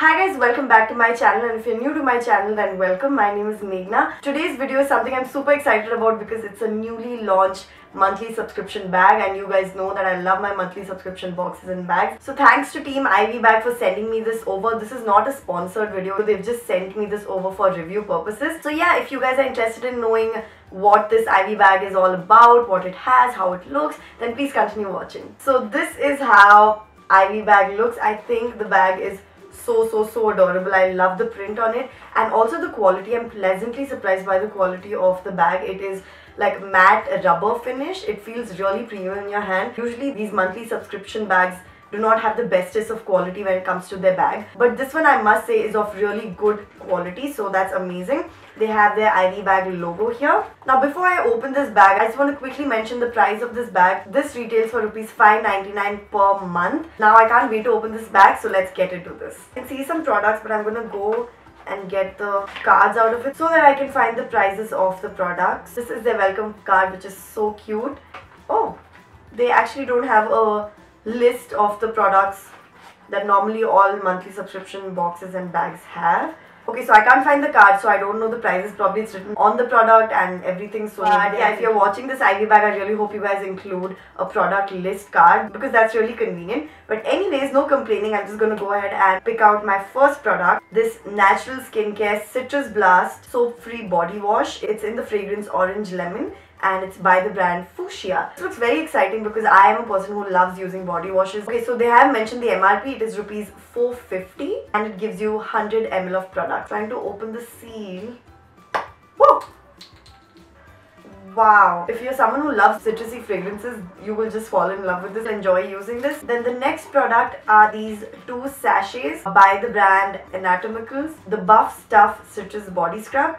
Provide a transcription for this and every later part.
Hi guys, welcome back to my channel, and if you're new to my channel then welcome. My name is Meghna. Today's video is something I'm super excited about because it's a newly launched monthly subscription bag, and you guys know that I love my monthly subscription boxes and bags. So thanks to Team Ivy Bag for sending me this over. This is not a sponsored video, they've just sent me this over for review purposes. So yeah, if you guys are interested in knowing what this Ivy bag is all about, what it has, how it looks, then please continue watching. So this is how Ivy bag looks. I think the bag is so adorable. I love the print on it and also the quality. I'm pleasantly surprised by the quality of the bag. It is like matte rubber finish. It feels really premium in your hand. Usually these monthly subscription bags do not have the bestest of quality when it comes to their bag, but this one I must say is of really good quality, so that's amazing. They have their Ivy bag logo here. Now before I open this bag, I just want to quickly mention the price of this bag. This retails for rupees 5.99 per month. Now I can't wait to open this bag, so let's get into this. You can see some products, but I'm gonna go and get the cards out of it so that I can find the prices of the products. This is their welcome card, which is so cute. Oh, they actually don't have a list of the products that normally all monthly subscription boxes and bags have. Okay, so I can't find the card, so I don't know the prices. Probably it's written on the product and everything. So yeah, if you're watching this Ivy bag, I really hope you guys include a product list card because that's really convenient. But anyways, no complaining. I'm just gonna go ahead and pick out my first product. This natural skincare Citrus Blast soap-free body wash. It's in the fragrance Orange Lemon, and it's by the brand Fuchsia. It looks very exciting because I am a person who loves using body washes. Okay, so they have mentioned the MRP. It is rupees 450 and it gives you 100 ml of product. Trying to open the seal. Whoa! Wow! If you're someone who loves citrusy fragrances, you will just fall in love with this, enjoy using this. Then the next product are these two sachets by the brand Anatomicals. The Buff Stuff Citrus Body Scrub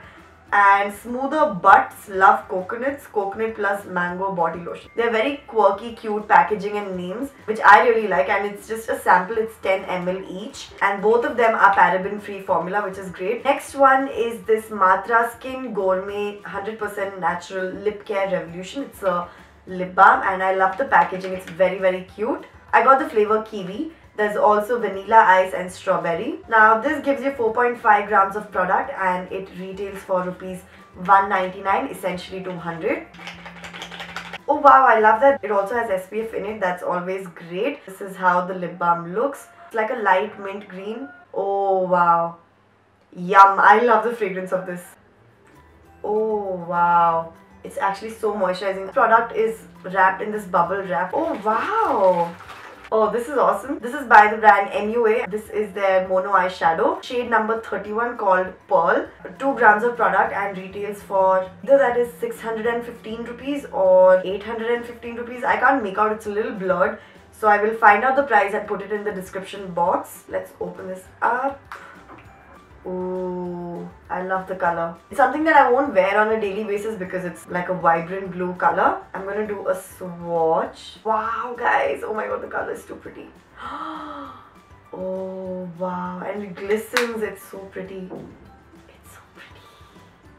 and Smoother Butts Love Coconuts Coconut Plus Mango Body Lotion. They're very quirky, cute packaging and names, which I really like, and it's just a sample. It's 10 ml each, and both of them are paraben free formula, which is great. Next one is this Matra Skin Gourmet 100% Natural Lip Care Revolution. It's a lip balm and I love the packaging. It's very cute. I got the flavor kiwi. There's also vanilla ice and strawberry. Now this gives you 4.5 grams of product and it retails for rupees 199, essentially 200. Oh wow, I love that it also has SPF in it. That's always great. This is how the lip balm looks. It's like a light mint green. Oh wow. Yum. I love the fragrance of this. Oh wow. It's actually so moisturizing. The product is wrapped in this bubble wrap. Oh wow. Oh, this is awesome. This is by the brand MUA. This is their mono eyeshadow. Shade number 31 called Pearl. 2 grams of product and retails for either that is 615 rupees or 815 rupees. I can't make out. It's a little blurred. So I will find out the price and put it in the description box. Let's open this up. Ooh, I love the color. It's something that I won't wear on a daily basis because it's like a vibrant blue color. I'm gonna do a swatch. Wow guys, oh my god, the color is too pretty. Oh wow, and it glistens. It's so pretty. It's so pretty.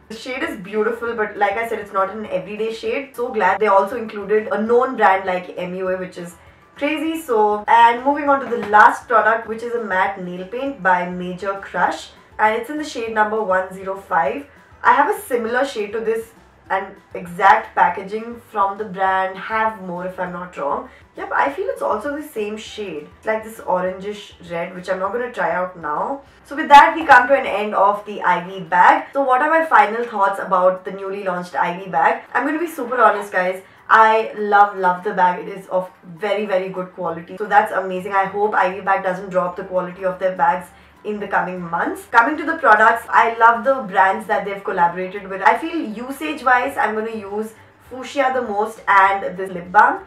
The shade is beautiful, but like I said, it's not an everyday shade. So glad they also included a known brand like MUA, which is crazy. So, and moving on to the last product, which is a matte nail paint by Major Crush, and it's in the shade number 105. I have a similar shade to this and exact packaging from the brand Have More, if I'm not wrong. Yep, I feel it's also the same shade. It's like this orangish red, which I'm not going to try out now. So with that, we come to an end of the Ivy bag. So what are my final thoughts about the newly launched Ivy bag? I'm going to be super honest guys. I love the bag. It is of very good quality. So that's amazing. I hope Ivy bag doesn't drop the quality of their bags in the coming months. Coming to the products, I love the brands that they've collaborated with. I feel usage wise, I'm going to use Fuchsia the most and this lip balm.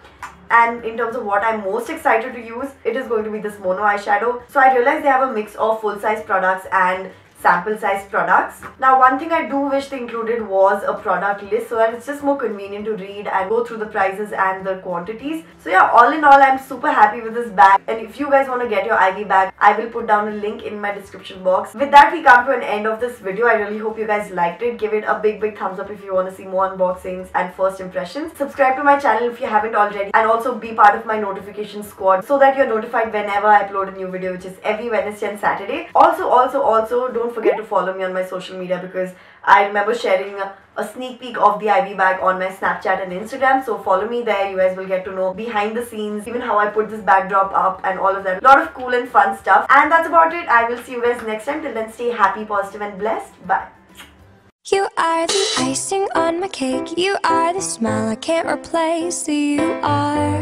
And in terms of what I'm most excited to use, it is going to be this mono eyeshadow. So I realized they have a mix of full-size products and sample size products. Now one thing I do wish they included was a product list so that it's just more convenient to read and go through the prices and the quantities. So yeah, all in all, I'm super happy with this bag, and if you guys want to get your Ivy bag, I will put down a link in my description box. With that, we come to an end of this video. I really hope you guys liked it. Give it a big thumbs up if you want to see more unboxings and first impressions. Subscribe to my channel if you haven't already, and also be part of my notification squad so that you're notified whenever I upload a new video, which is every Wednesday and Saturday. Also don't forget to follow me on my social media, because I remember sharing a sneak peek of the Ivy bag on my Snapchat and Instagram. So follow me there. You guys will get to know behind the scenes, even how I put this backdrop up and all of that. A lot of cool and fun stuff. And that's about it. I will see you guys next time. Till then, stay happy, positive and blessed. Bye. You are the icing on my cake. You are the smile I can't replace. You are